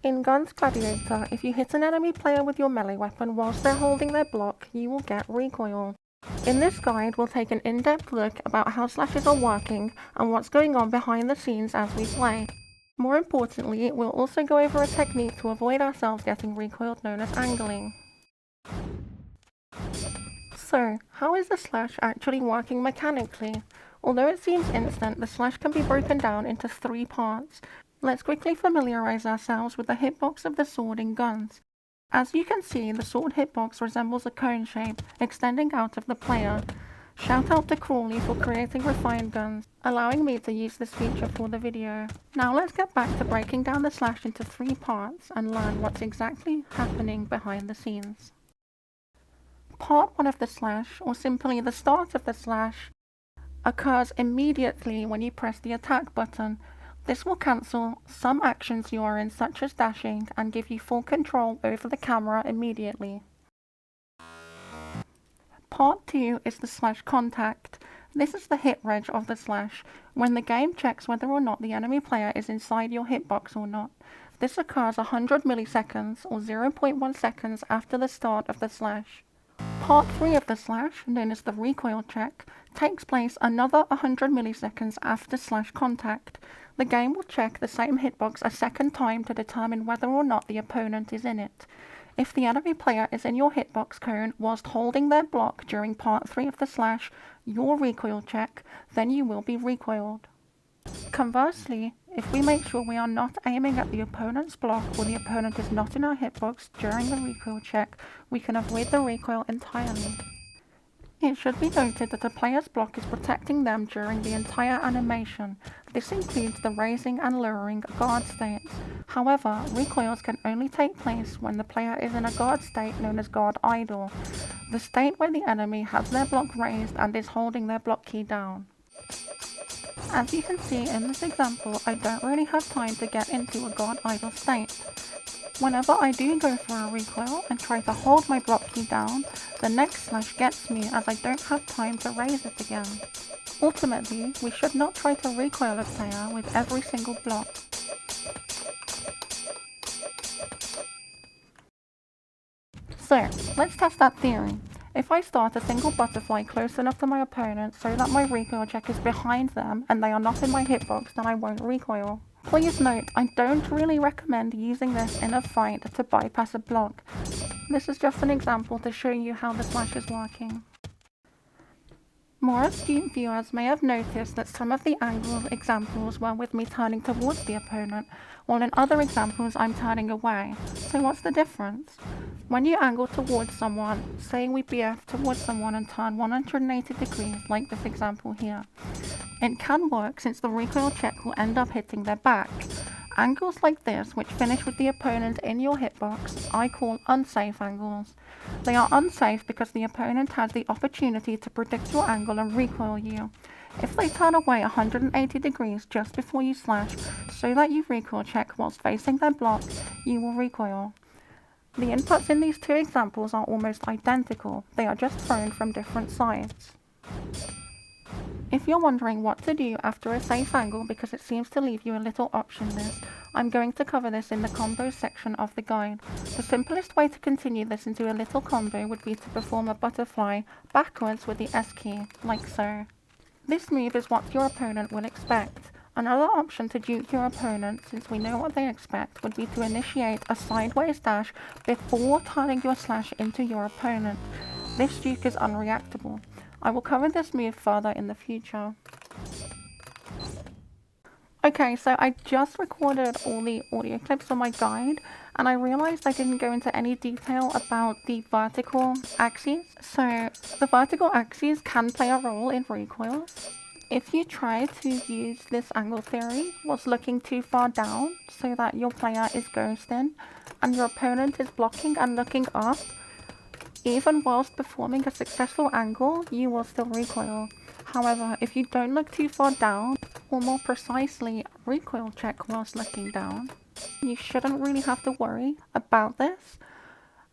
In GunZ Gladiator, if you hit an enemy player with your melee weapon whilst they're holding their block, you will get recoil. In this guide, we'll take an in-depth look about how slashes are working and what's going on behind the scenes as we play. More importantly, we'll also go over a technique to avoid ourselves getting recoiled known as angling. So, how is the slash actually working mechanically? Although it seems instant, the slash can be broken down into 3 parts. Let's quickly familiarise ourselves with the hitbox of the sword in GunZ. As you can see, the sword hitbox resembles a cone shape, extending out of the player. Shout out to Crawley for creating refined guns, allowing me to use this feature for the video. Now let's get back to breaking down the slash into 3 parts and learn what's exactly happening behind the scenes. Part 1 of the slash, or simply the start of the slash, occurs immediately when you press the attack button. This will cancel some actions you are in, such as dashing, and give you full control over the camera immediately. Part 2 is the slash contact. This is the hit reg of the slash, when the game checks whether or not the enemy player is inside your hitbox or not. This occurs 100 milliseconds or 0.1 seconds after the start of the slash. Part 3 of the slash, known as the recoil check, takes place another 100 milliseconds after slash contact. The game will check the same hitbox a second time to determine whether or not the opponent is in it. If the enemy player is in your hitbox cone whilst holding their block during part 3 of the slash, your recoil check, then you will be recoiled. Conversely, if we make sure we are not aiming at the opponent's block or the opponent is not in our hitbox during the recoil check, we can avoid the recoil entirely. It should be noted that a player's block is protecting them during the entire animation. This includes the raising and lowering guard states. However, recoils can only take place when the player is in a guard state known as guard idle, the state where the enemy has their block raised and is holding their block key down. As you can see in this example, I don't really have time to get into a guard idle state. Whenever I do go for a recoil and try to hold my block key down, the next slash gets me as I don't have time to raise it again. Ultimately, we should not try to recoil a player with every single block. So, let's test that theory. If I start a single butterfly close enough to my opponent so that my recoil check is behind them and they are not in my hitbox, then I won't recoil. Please note, I don't really recommend using this in a fight to bypass a block. This is just an example to show you how the slash is working. More astute viewers may have noticed that some of the angle examples were with me turning towards the opponent, while in other examples I'm turning away. So what's the difference? When you angle towards someone, say we BF towards someone and turn 180 degrees like this example here, it can work since the recoil check will end up hitting their back. Angles like this, which finish with the opponent in your hitbox, I call unsafe angles. They are unsafe because the opponent has the opportunity to predict your angle and recoil you. If they turn away 180 degrees just before you slash, so that you recoil check whilst facing their block, you will recoil. The inputs in these 2 examples are almost identical, they are just thrown from different sides. If you're wondering what to do after a safe angle because it seems to leave you a little optionless, I'm going to cover this in the combos section of the guide. The simplest way to continue this into a little combo would be to perform a butterfly backwards with the S key, like so. This move is what your opponent will expect. Another option to dupe your opponent, since we know what they expect, would be to initiate a sideways dash before turning your slash into your opponent. This dupe is unreactable. I will cover this move further in the future. Okay, so I just recorded all the audio clips for my guide, and I realized I didn't go into any detail about the vertical axes. So the vertical axes can play a role in recoils. If you try to use this angle theory whilst looking too far down so that your player is ghosting and your opponent is blocking and looking up, even whilst performing a successful angle, you will still recoil. However, if you don't look too far down, or more precisely, recoil check whilst looking down, you shouldn't really have to worry about this,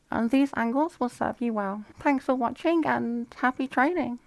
and these angles will serve you well. Thanks for watching and happy training!